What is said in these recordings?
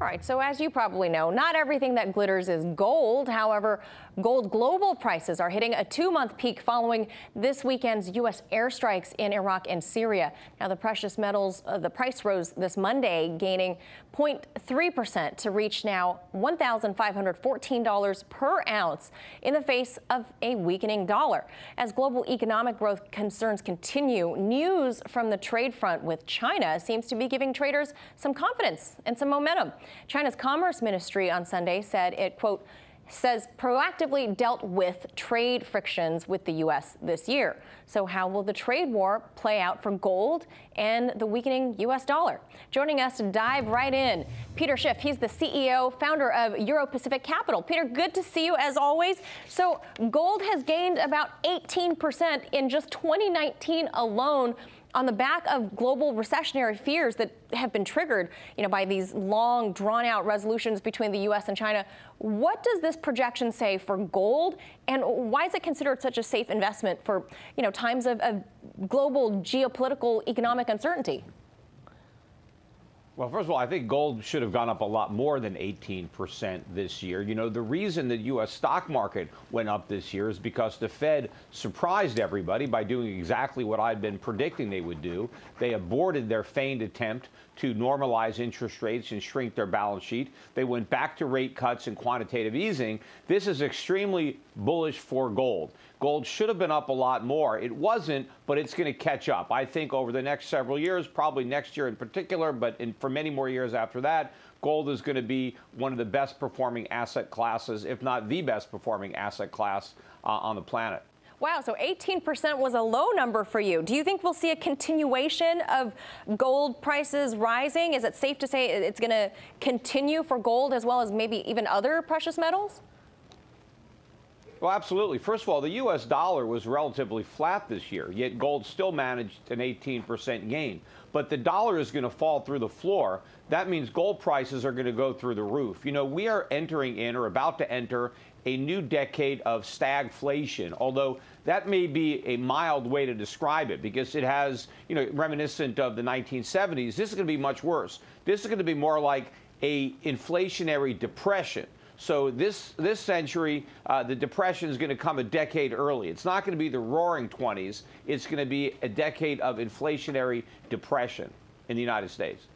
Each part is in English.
All right, so as you probably know, not everything that glitters is gold. However, gold global prices are hitting a 2-month peak following this weekend's U.S. airstrikes in Iraq and Syria. Now, the precious metals, the price rose this Monday, gaining 0.3% to reach now $1,514 per ounce in the face of a weakening dollar. As global economic growth concerns continue, news from the trade front with China seems to be giving traders some confidence and some momentum. China's Commerce Ministry on Sunday said it, quote, says proactively dealt with trade frictions with the U.S. this year. So how will the trade war play out for gold and the weakening U.S. dollar? Joining us to dive right in, Peter Schiff. He's the CEO, founder of Euro-Pacific Capital. Peter, good to see you as always. So gold has gained about 18% in just 2019 alone, on the back of global recessionary fears that have been triggered, by these long, drawn-out resolutions between the U.S. and China. What does this projection say for gold, and why is it considered such a safe investment for, times of global geopolitical economic uncertainty? Well, first of all, I think gold should have gone up a lot more than 18% this year. The reason the U.S. stock market went up this year is because the Fed surprised everybody by doing exactly what I'd been predicting they would do. They aborted their feigned attempt to normalize interest rates and shrink their balance sheet. They went back to rate cuts and quantitative easing. This is extremely bullish for gold. Gold should have been up a lot more. It wasn't, but it's going to catch up. I think over the next several years, probably next year in particular, but for many more years after that, gold is going to be one of the best performing asset classes, if not the best performing asset class on the planet. Wow, so 18% was a low number for you. Do you think we'll see a continuation of gold prices rising? Is it safe to say it's going to continue for gold as well as maybe even other precious metals? Well, absolutely. First of all, the U.S. dollar was relatively flat this year, yet gold still managed an 18% gain. But the dollar is going to fall through the floor. That means gold prices are going to go through the roof. We are entering in or about to enter a new decade of stagflation, although that may be a mild way to describe it because it has, reminiscent of the 1970s. This is going to be much worse. This is going to be more like a inflationary depression. So this century, the depression is going to come a decade early. It's not going to be the roaring 20s. It's going to be a decade of inflationary depression in the United States.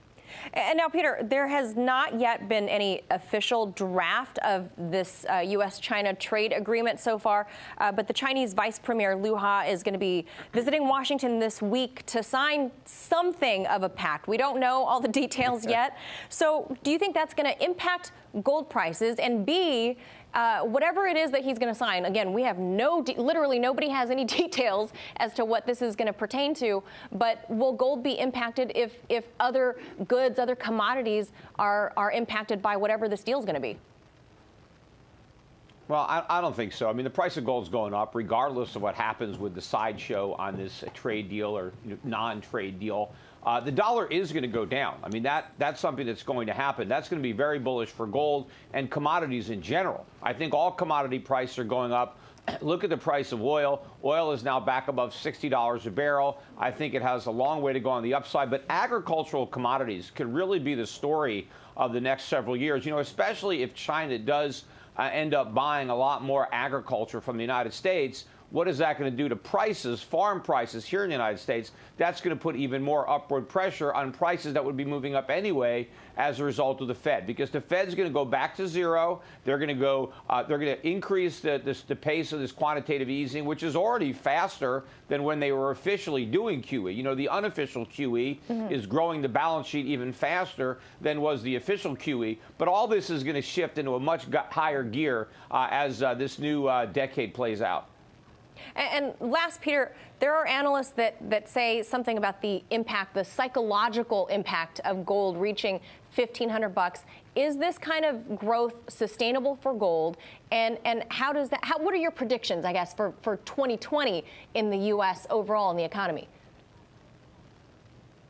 And now, Peter, there has not yet been any official draft of this U.S.-China trade agreement so far, but the Chinese Vice Premier Liu He is going to be visiting Washington this week to sign something of a pact. We don't know all the details yet. So do you think that's going to impact gold prices? And B, whatever it is that he's going to sign, again, we have literally nobody has any details as to what this is going to pertain to, but will gold be impacted if other goods, other commodities are impacted by whatever this deal is going to be? Well, I don't think so. I mean, the price of gold is going up regardless of what happens with the sideshow on this trade deal or non-trade deal. The dollar is going to go down. I mean, that's something that's going to happen. That's going to be very bullish for gold and commodities in general. I think all commodity prices are going up. Look at the price of oil. Oil is now back above $60 a barrel. I think it has a long way to go on the upside. But agricultural commodities could really be the story of the next several years, especially if China does end up buying a lot more agriculture from the United States. What is that going to do to prices, farm prices here in the United States? That's going to put even more upward pressure on prices that would be moving up anyway as a result of the Fed, because the Fed's going to go back to zero. They're going to increase the pace of this quantitative easing, which is already faster than when they were officially doing QE. The unofficial QE is growing the balance sheet even faster than was the official QE. But all this is going to shift into a much higher gear as this new decade plays out. And last, Peter, there are analysts that say something about the impact, the psychological impact of gold reaching $1,500. Is this kind of growth sustainable for gold? And how does that? What are your predictions, I guess, for 2020 in the U.S. overall in the economy?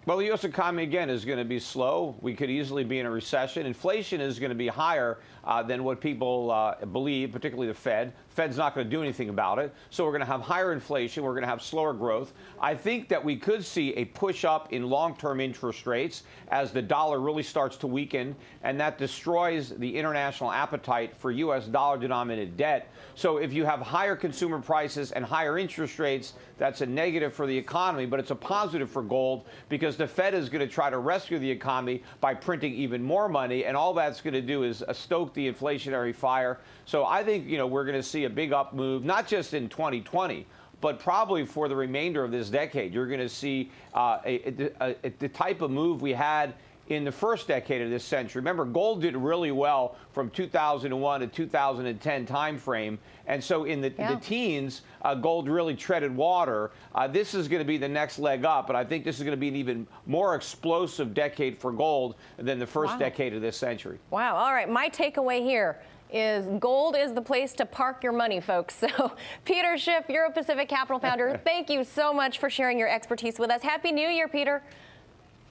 Well, the U.S. economy, again, is going to be slow. We could easily be in a recession. Inflation is going to be higher than what people believe, particularly the Fed. Fed's not going to do anything about it. So we're going to have higher inflation. We're going to have slower growth. I think that we could see a push up in long-term interest rates as the dollar really starts to weaken, and that destroys the international appetite for U.S. dollar-denominated debt. So if you have higher consumer prices and higher interest rates, that's a negative for the economy, but it's a positive for gold because the Fed is going to try to rescue the economy by printing even more money, and all that's going to do is stoke the inflationary fire. So I think, we're going to see a big up move, not just in 2020, but probably for the remainder of this decade. You're going to see the type of move we had in the first decade of this century. Remember, gold did really well from 2001 to 2010 timeframe. And so in the teens, gold really treaded water. This is going to be the next leg up. And I think this is going to be an even more explosive decade for gold than the first decade of this century. Wow. All right. My takeaway here is gold is the place to park your money, folks. So, Peter Schiff, Euro Pacific Capital founder, thank you so much for sharing your expertise with us. Happy New Year, Peter.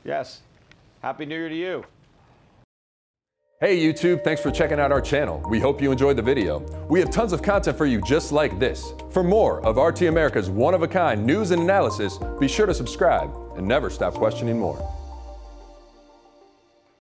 Yes. Happy New Year to you. Hey YouTube, thanks for checking out our channel. We hope you enjoyed the video. We have tons of content for you just like this. For more of RT America's one-of-a-kind news and analysis, be sure to subscribe and never stop questioning more.